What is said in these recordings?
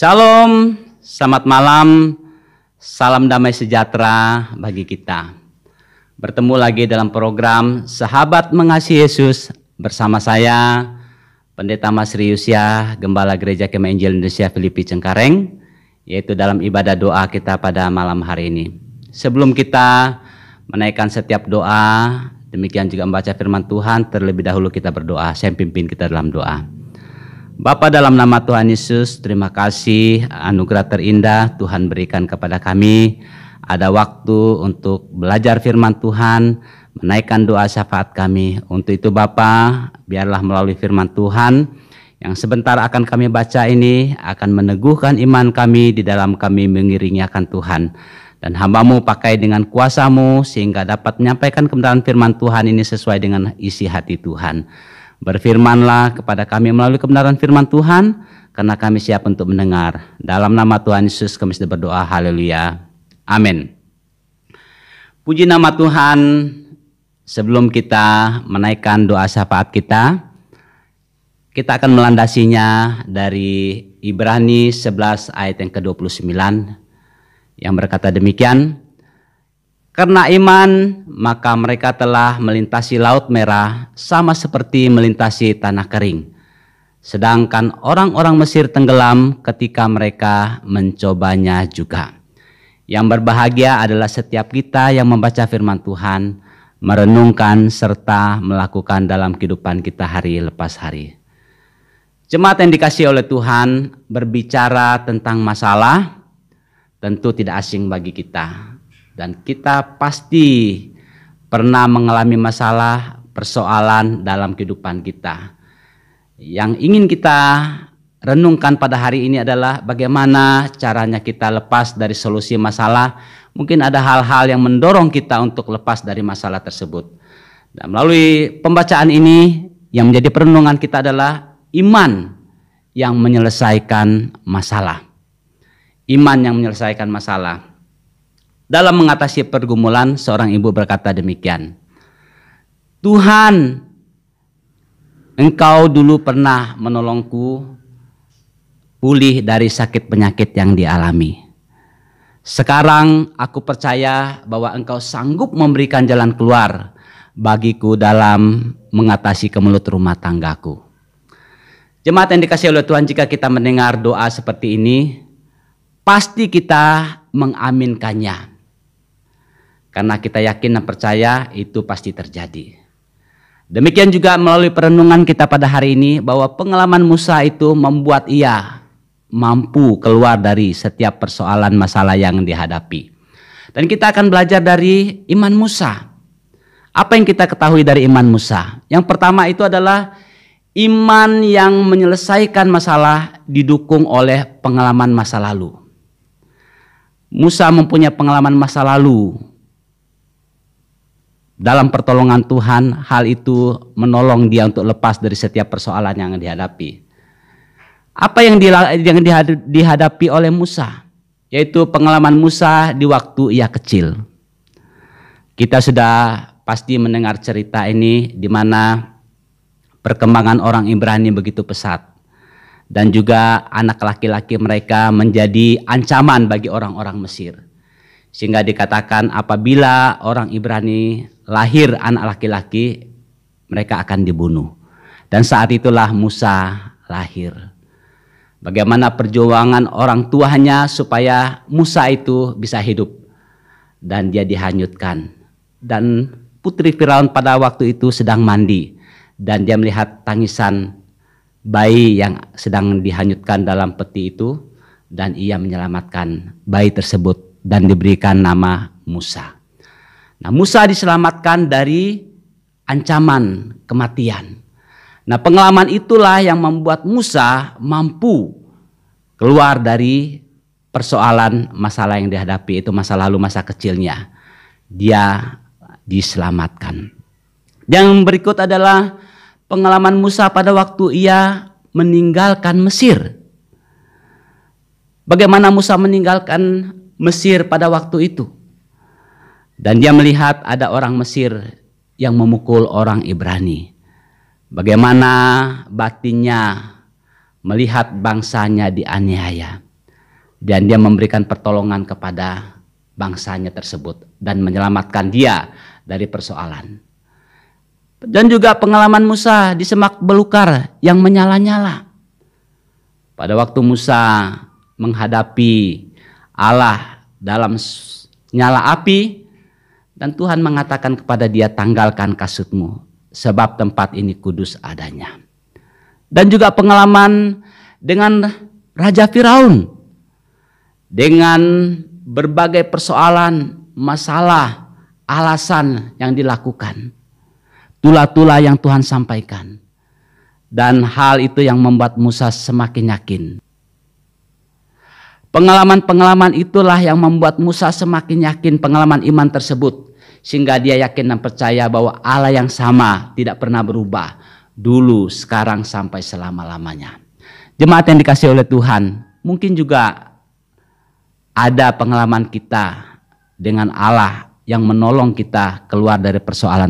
Shalom, selamat malam, salam damai sejahtera bagi kita. Bertemu lagi dalam program Sahabat Mengasihi Yesus bersama saya, Pendeta Mas Riusya, Gembala Gereja Kemah Injil Indonesia Filipi Cengkareng, yaitu dalam ibadah doa kita pada malam hari ini. Sebelum kita menaikkan setiap doa, demikian juga membaca firman Tuhan, terlebih dahulu kita berdoa. Saya pimpin kita dalam doa. Bapa, dalam nama Tuhan Yesus, terima kasih anugerah terindah Tuhan berikan kepada kami. Ada waktu untuk belajar firman Tuhan, menaikkan doa syafaat kami. Untuk itu Bapa, biarlah melalui firman Tuhan yang sebentar akan kami baca ini akan meneguhkan iman kami di dalam kami mengiringi akan Tuhan. Dan hamba-Mu pakai dengan kuasa-Mu sehingga dapat menyampaikan kebenaran firman Tuhan ini sesuai dengan isi hati Tuhan. Berfirmanlah kepada kami melalui kebenaran firman Tuhan, karena kami siap untuk mendengar. Dalam nama Tuhan Yesus kami sudah berdoa, haleluya, amin. Puji nama Tuhan. Sebelum kita menaikkan doa syafaat kita akan melandasinya dari Ibrani 11 ayat yang ke-29 yang berkata demikian. Karena iman, maka mereka telah melintasi laut merah sama seperti melintasi tanah kering. Sedangkan orang-orang Mesir tenggelam ketika mereka mencobanya juga. Yang berbahagia adalah setiap kita yang membaca firman Tuhan, merenungkan serta melakukan dalam kehidupan kita hari lepas hari. Jemaat yang dikasihi oleh Tuhan, berbicara tentang masalah tentu tidak asing bagi kita. Dan kita pasti pernah mengalami masalah, persoalan dalam kehidupan kita. Yang ingin kita renungkan pada hari ini adalah bagaimana caranya kita lepas dari solusi masalah. Mungkin ada hal-hal yang mendorong kita untuk lepas dari masalah tersebut. Dan melalui pembacaan ini yang menjadi perenungan kita adalah iman yang menyelesaikan masalah. Iman yang menyelesaikan masalah. Dalam mengatasi pergumulan, seorang ibu berkata demikian. Tuhan, Engkau dulu pernah menolongku pulih dari sakit penyakit yang dialami. Sekarang aku percaya bahwa Engkau sanggup memberikan jalan keluar bagiku dalam mengatasi kemelut rumah tanggaku. Jemaat yang dikasihi oleh Tuhan, jika kita mendengar doa seperti ini, pasti kita mengaminkannya. Karena kita yakin dan percaya itu pasti terjadi. Demikian juga melalui perenungan kita pada hari ini bahwa pengalaman Musa itu membuat ia mampu keluar dari setiap persoalan masalah yang dihadapi. Dan kita akan belajar dari iman Musa. Apa yang kita ketahui dari iman Musa? Yang pertama itu adalah iman yang menyelesaikan masalah didukung oleh pengalaman masa lalu. Musa mempunyai pengalaman masa lalu. Dalam pertolongan Tuhan, hal itu menolong dia untuk lepas dari setiap persoalan yang dihadapi. Apa yang dihadapi oleh Musa? Yaitu pengalaman Musa di waktu ia kecil. Kita sudah pasti mendengar cerita ini di mana perkembangan orang Ibrani begitu pesat. Dan juga anak laki-laki mereka menjadi ancaman bagi orang-orang Mesir. Sehingga dikatakan apabila orang Ibrani lahir anak laki-laki, mereka akan dibunuh. Dan saat itulah Musa lahir. Bagaimana perjuangan orang tuanya supaya Musa itu bisa hidup. Dan dia dihanyutkan. Dan putri Firaun pada waktu itu sedang mandi. Dan dia melihat tangisan bayi yang sedang dihanyutkan dalam peti itu. Dan ia menyelamatkan bayi tersebut. Dan diberikan nama Musa. Nah, Musa diselamatkan dari ancaman kematian. Nah, pengalaman itulah yang membuat Musa mampu keluar dari persoalan masalah yang dihadapi, itu masa lalu, masa kecilnya. Dia diselamatkan. Yang berikut adalah pengalaman Musa pada waktu ia meninggalkan Mesir. Bagaimana Musa meninggalkan Mesir pada waktu itu? Dan dia melihat ada orang Mesir yang memukul orang Ibrani. Bagaimana batinnya melihat bangsanya dianiaya. Dan dia memberikan pertolongan kepada bangsanya tersebut dan menyelamatkan dia dari persoalan. Dan juga pengalaman Musa di semak belukar yang menyala-nyala. Pada waktu Musa menghadapi Allah dalam nyala api, dan Tuhan mengatakan kepada dia, tanggalkan kasutmu, sebab tempat ini kudus adanya. Dan juga pengalaman dengan Raja Firaun, dengan berbagai persoalan, masalah, alasan yang dilakukan, tula-tula yang Tuhan sampaikan. Dan hal itu yang membuat Musa semakin yakin. Pengalaman-pengalaman itulah yang membuat Musa semakin yakin pengalaman iman tersebut. Sehingga dia yakin dan percaya bahwa Allah yang sama tidak pernah berubah. Dulu, sekarang, sampai selama-lamanya. Jemaat yang dikasihi oleh Tuhan, mungkin juga ada pengalaman kita dengan Allah yang menolong kita keluar dari persoalan.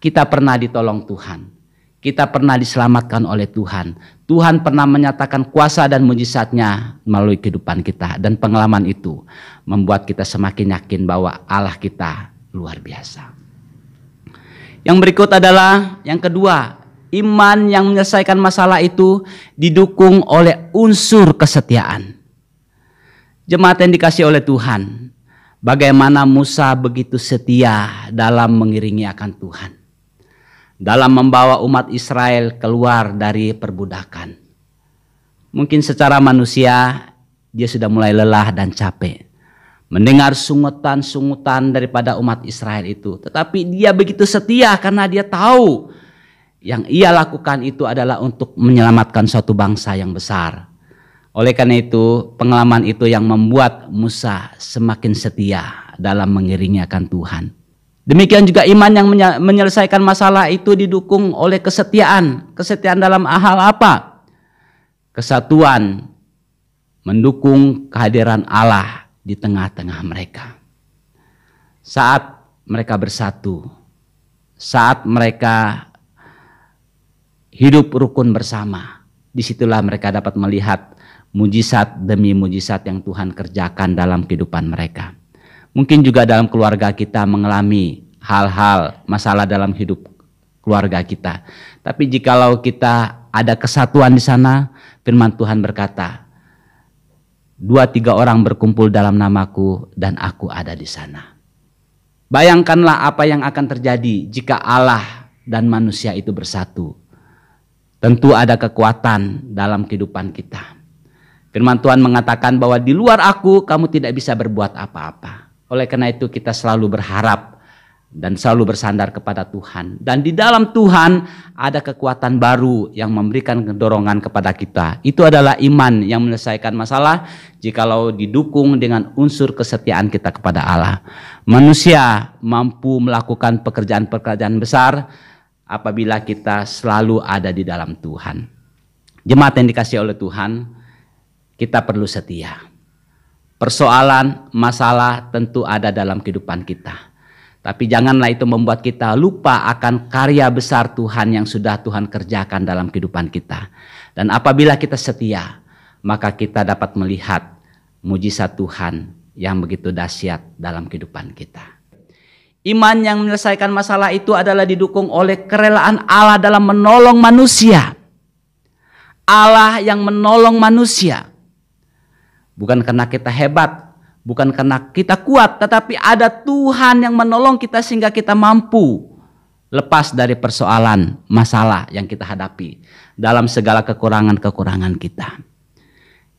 Kita pernah ditolong Tuhan. Kita pernah diselamatkan oleh Tuhan. Tuhan pernah menyatakan kuasa dan mujizatnya melalui kehidupan kita. Dan pengalaman itu membuat kita semakin yakin bahwa Allah kita luar biasa. Yang berikut adalah yang kedua. Iman yang menyelesaikan masalah itu didukung oleh unsur kesetiaan. Jemaat yang dikasihi oleh Tuhan. Bagaimana Musa begitu setia dalam mengiringi akan Tuhan. Dalam membawa umat Israel keluar dari perbudakan. Mungkin secara manusia dia sudah mulai lelah dan capek mendengar sungutan-sungutan daripada umat Israel itu. Tetapi dia begitu setia karena dia tahu yang ia lakukan itu adalah untuk menyelamatkan suatu bangsa yang besar. Oleh karena itu pengalaman itu yang membuat Musa semakin setia dalam mengiringi akan Tuhan. Demikian juga iman yang menyelesaikan masalah itu didukung oleh kesetiaan. Kesetiaan dalam hal apa? Kesatuan, mendukung kehadiran Allah di tengah-tengah mereka. Saat mereka bersatu, saat mereka hidup rukun bersama, disitulah mereka dapat melihat mujizat demi mujizat yang Tuhan kerjakan dalam kehidupan mereka. Mungkin juga dalam keluarga kita mengalami hal-hal masalah dalam hidup keluarga kita. Tapi jikalau kita ada kesatuan di sana, firman Tuhan berkata, 2-3 orang berkumpul dalam namaku dan aku ada di sana. Bayangkanlah apa yang akan terjadi jika Allah dan manusia itu bersatu. Tentu ada kekuatan dalam kehidupan kita. Firman Tuhan mengatakan bahwa di luar aku kamu tidak bisa berbuat apa-apa. Oleh karena itu kita selalu berharap dan selalu bersandar kepada Tuhan. Dan di dalam Tuhan ada kekuatan baru yang memberikan dorongan kepada kita. Itu adalah iman yang menyelesaikan masalah jikalau didukung dengan unsur kesetiaan kita kepada Allah. Manusia mampu melakukan pekerjaan-pekerjaan besar apabila kita selalu ada di dalam Tuhan. Jemaat yang dikasihi oleh Tuhan, kita perlu setia. Persoalan, masalah tentu ada dalam kehidupan kita. Tapi janganlah itu membuat kita lupa akan karya besar Tuhan yang sudah Tuhan kerjakan dalam kehidupan kita. Dan apabila kita setia, maka kita dapat melihat mujizat Tuhan yang begitu dahsyat dalam kehidupan kita. Iman yang menyelesaikan masalah itu adalah didukung oleh kerelaan Allah dalam menolong manusia. Allah yang menolong manusia. Bukan karena kita hebat, bukan karena kita kuat, tetapi ada Tuhan yang menolong kita sehingga kita mampu lepas dari persoalan, masalah yang kita hadapi dalam segala kekurangan-kekurangan kita.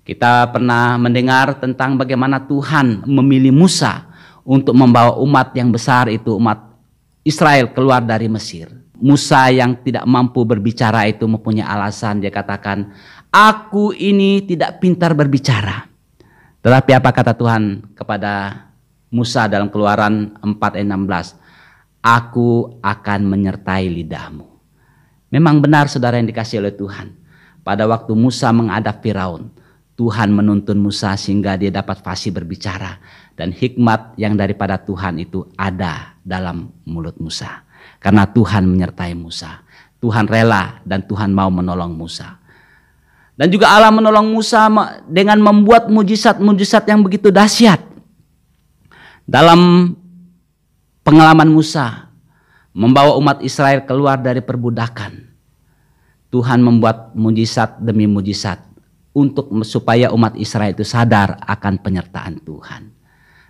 Kita pernah mendengar tentang bagaimana Tuhan memilih Musa untuk membawa umat yang besar itu, umat Israel keluar dari Mesir. Musa yang tidak mampu berbicara itu mempunyai alasan, dia katakan, aku ini tidak pintar berbicara. Tetapi apa kata Tuhan kepada Musa dalam Keluaran 4:16? Aku akan menyertai lidahmu. Memang benar saudara yang dikasihi oleh Tuhan. Pada waktu Musa menghadap Firaun, Tuhan menuntun Musa sehingga dia dapat fasih berbicara. Dan hikmat yang daripada Tuhan itu ada dalam mulut Musa. Karena Tuhan menyertai Musa. Tuhan rela dan Tuhan mau menolong Musa. Dan juga Allah menolong Musa dengan membuat mujizat-mujizat yang begitu dahsyat. Dalam pengalaman Musa membawa umat Israel keluar dari perbudakan, Tuhan membuat mujizat demi mujizat supaya umat Israel itu sadar akan penyertaan Tuhan.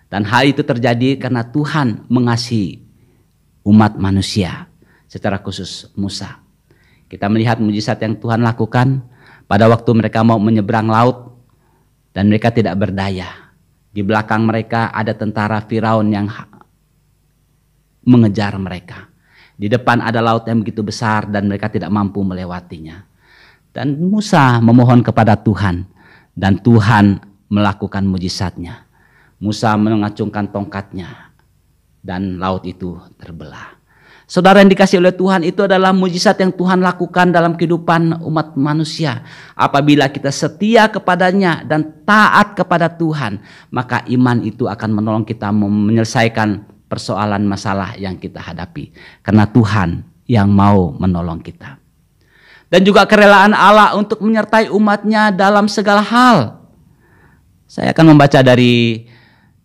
Dan hal itu terjadi karena Tuhan mengasihi umat manusia, secara khusus Musa. Kita melihat mujizat yang Tuhan lakukan pada waktu mereka mau menyeberang laut dan mereka tidak berdaya. Di belakang mereka ada tentara Firaun yang mengejar mereka. Di depan ada laut yang begitu besar dan mereka tidak mampu melewatinya. Dan Musa memohon kepada Tuhan dan Tuhan melakukan mujizatnya. Musa mengacungkan tongkatnya dan laut itu terbelah. Saudara yang dikasihi oleh Tuhan, itu adalah mujizat yang Tuhan lakukan dalam kehidupan umat manusia. Apabila kita setia kepadanya dan taat kepada Tuhan, maka iman itu akan menolong kita menyelesaikan persoalan masalah yang kita hadapi. Karena Tuhan yang mau menolong kita. Dan juga kerelaan Allah untuk menyertai umatnya dalam segala hal. Saya akan membaca dari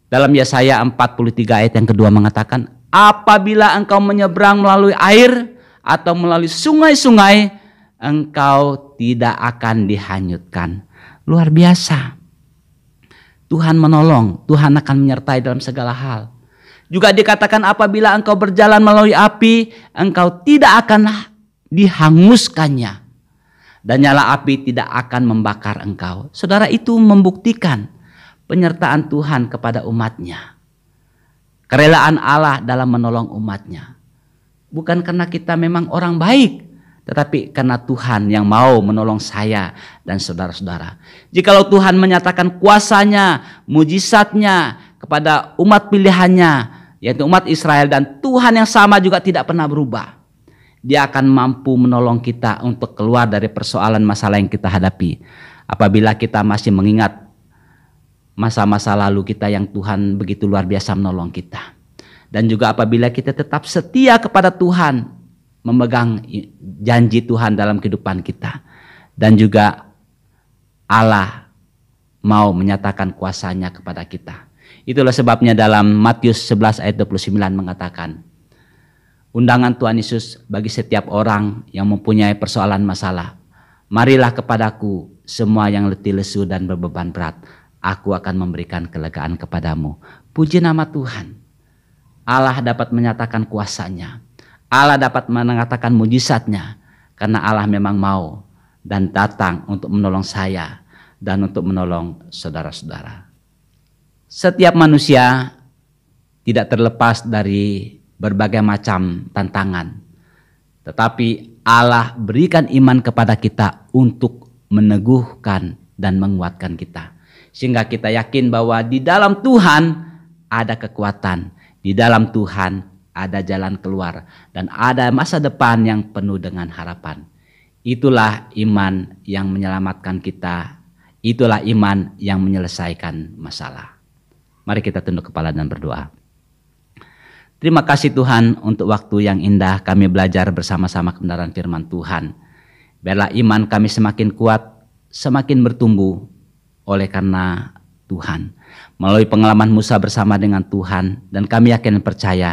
dalam Yesaya 43 ayat yang kedua mengatakan, apabila engkau menyeberang melalui air atau melalui sungai-sungai, engkau tidak akan dihanyutkan. Luar biasa. Tuhan menolong, Tuhan akan menyertai dalam segala hal. Juga dikatakan apabila engkau berjalan melalui api, engkau tidak akan dihanguskannya. Dan nyala api tidak akan membakar engkau. Saudara, itu membuktikan penyertaan Tuhan kepada umatnya. Kerelaan Allah dalam menolong umatnya. Bukan karena kita memang orang baik, tetapi karena Tuhan yang mau menolong saya dan saudara-saudara. Jikalau Tuhan menyatakan kuasanya, mujizatnya kepada umat pilihannya, yaitu umat Israel, dan Tuhan yang sama juga tidak pernah berubah. Dia akan mampu menolong kita untuk keluar dari persoalan masalah yang kita hadapi. Apabila kita masih mengingat masa-masa lalu kita yang Tuhan begitu luar biasa menolong kita. Dan juga apabila kita tetap setia kepada Tuhan, memegang janji Tuhan dalam kehidupan kita. Dan juga Allah mau menyatakan kuasanya kepada kita. Itulah sebabnya dalam Matius 11 ayat 29 mengatakan, undangan Tuhan Yesus bagi setiap orang yang mempunyai persoalan masalah. Marilah kepadaku semua yang letih lesu dan berbeban berat. Aku akan memberikan kelegaan kepadamu. Puji nama Tuhan. Allah dapat menyatakan kuasanya. Allah dapat mengatakan mujizatnya. Karena Allah memang mau dan datang untuk menolong saya dan untuk menolong saudara-saudara. Setiap manusia tidak terlepas dari berbagai macam tantangan. Tetapi Allah berikan iman kepada kita untuk meneguhkan dan menguatkan kita. Sehingga kita yakin bahwa di dalam Tuhan ada kekuatan. Di dalam Tuhan ada jalan keluar. Dan ada masa depan yang penuh dengan harapan. Itulah iman yang menyelamatkan kita. Itulah iman yang menyelesaikan masalah. Mari kita tunduk kepala dan berdoa. Terima kasih Tuhan untuk waktu yang indah kami belajar bersama-sama kebenaran firman Tuhan. Biarlah iman kami semakin kuat, semakin bertumbuh. Oleh karena Tuhan, melalui pengalaman Musa bersama dengan Tuhan, dan kami yakin dan percaya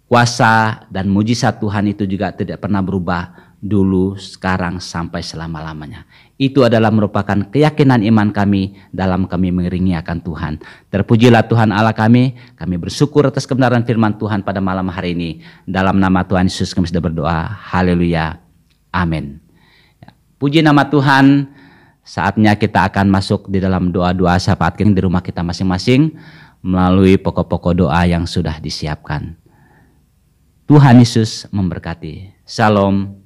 kuasa dan mujizat Tuhan itu juga tidak pernah berubah dulu, sekarang, sampai selama-lamanya. Itu adalah merupakan keyakinan iman kami dalam kami mengiringi akan Tuhan. Terpujilah Tuhan Allah kami bersyukur atas kebenaran firman Tuhan pada malam hari ini. Dalam nama Tuhan Yesus kami sudah berdoa. Haleluya. Amin. Puji nama Tuhan. Saatnya kita akan masuk di dalam doa-doa syafaat kenging di rumah kita masing-masing melalui pokok-pokok doa yang sudah disiapkan. Tuhan Yesus memberkati. Shalom.